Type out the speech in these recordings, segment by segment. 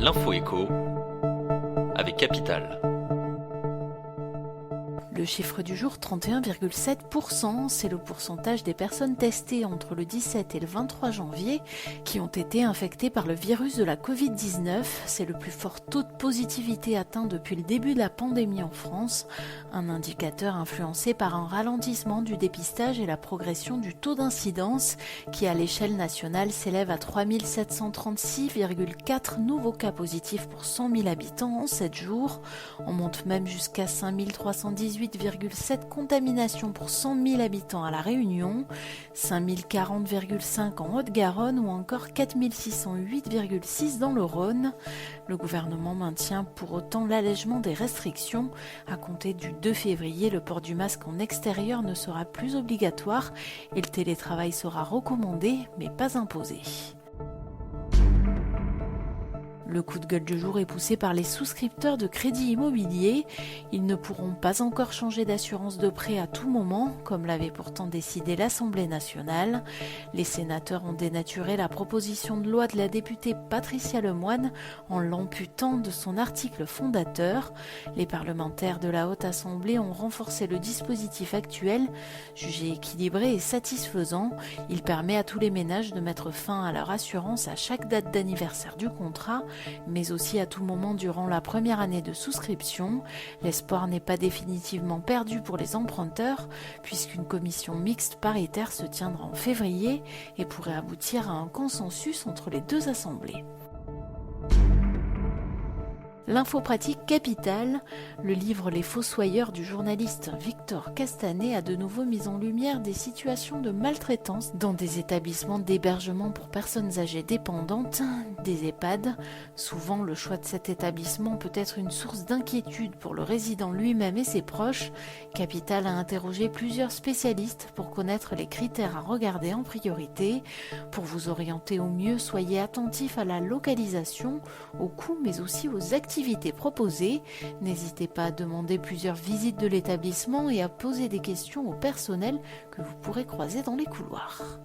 L'info écho avec Capital. Le chiffre du jour, 31,7%, c'est le pourcentage des personnes testées entre le 17 et le 23 janvier qui ont été infectées par le virus de la Covid-19. C'est le plus fort taux de positivité atteint depuis le début de la pandémie en France, un indicateur influencé par un ralentissement du dépistage et la progression du taux d'incidence qui, à l'échelle nationale, s'élève à 3736,4 nouveaux cas positifs pour 100 000 habitants en 7 jours. On monte même jusqu'à 5318,7 contaminations pour 100 000 habitants à La Réunion, 5040,5 en Haute-Garonne ou encore 4608,6 dans le Rhône. Le gouvernement maintient pour autant l'allègement des restrictions. À compter du 2 février, le port du masque en extérieur ne sera plus obligatoire et le télétravail sera recommandé mais pas imposé. Le coup de gueule du jour est poussé par les souscripteurs de crédit immobilier. Ils ne pourront pas encore changer d'assurance de prêt à tout moment, comme l'avait pourtant décidé l'Assemblée nationale. Les sénateurs ont dénaturé la proposition de loi de la députée Patricia Lemoine en l'amputant de son article fondateur. Les parlementaires de la Haute Assemblée ont renforcé le dispositif actuel, jugé équilibré et satisfaisant. Il permet à tous les ménages de mettre fin à leur assurance à chaque date d'anniversaire du contrat, mais aussi à tout moment durant la première année de souscription. L'espoir n'est pas définitivement perdu pour les emprunteurs, puisqu'une commission mixte paritaire se tiendra en février et pourrait aboutir à un consensus entre les deux assemblées. L'info pratique Capital, le livre Les Fossoyeurs du journaliste Victor Castanet a de nouveau mis en lumière des situations de maltraitance dans des établissements d'hébergement pour personnes âgées dépendantes, des EHPAD. Souvent, le choix de cet établissement peut être une source d'inquiétude pour le résident lui-même et ses proches. Capital a interrogé plusieurs spécialistes pour connaître les critères à regarder en priorité. Pour vous orienter au mieux, soyez attentifs à la localisation, aux coûts mais aussi aux activités proposées. N'hésitez pas à demander plusieurs visites de l'établissement et à poser des questions au personnel que vous pourrez croiser dans les couloirs.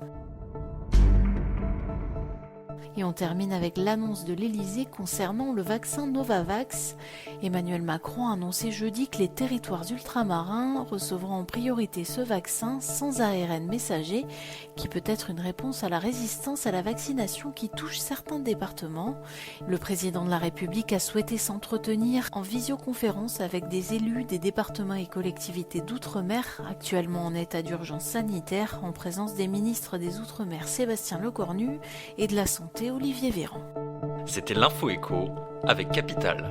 Et on termine avec l'annonce de l'Elysée concernant le vaccin Novavax. Emmanuel Macron a annoncé jeudi que les territoires ultramarins recevront en priorité ce vaccin sans ARN messager, qui peut être une réponse à la résistance à la vaccination qui touche certains départements. Le président de la République a souhaité s'entretenir en visioconférence avec des élus des départements et collectivités d'outre-mer, actuellement en état d'urgence sanitaire, en présence des ministres des Outre-mer Sébastien Lecornu et de la Santé Olivier Véran. C'était l'Info écho avec Capital.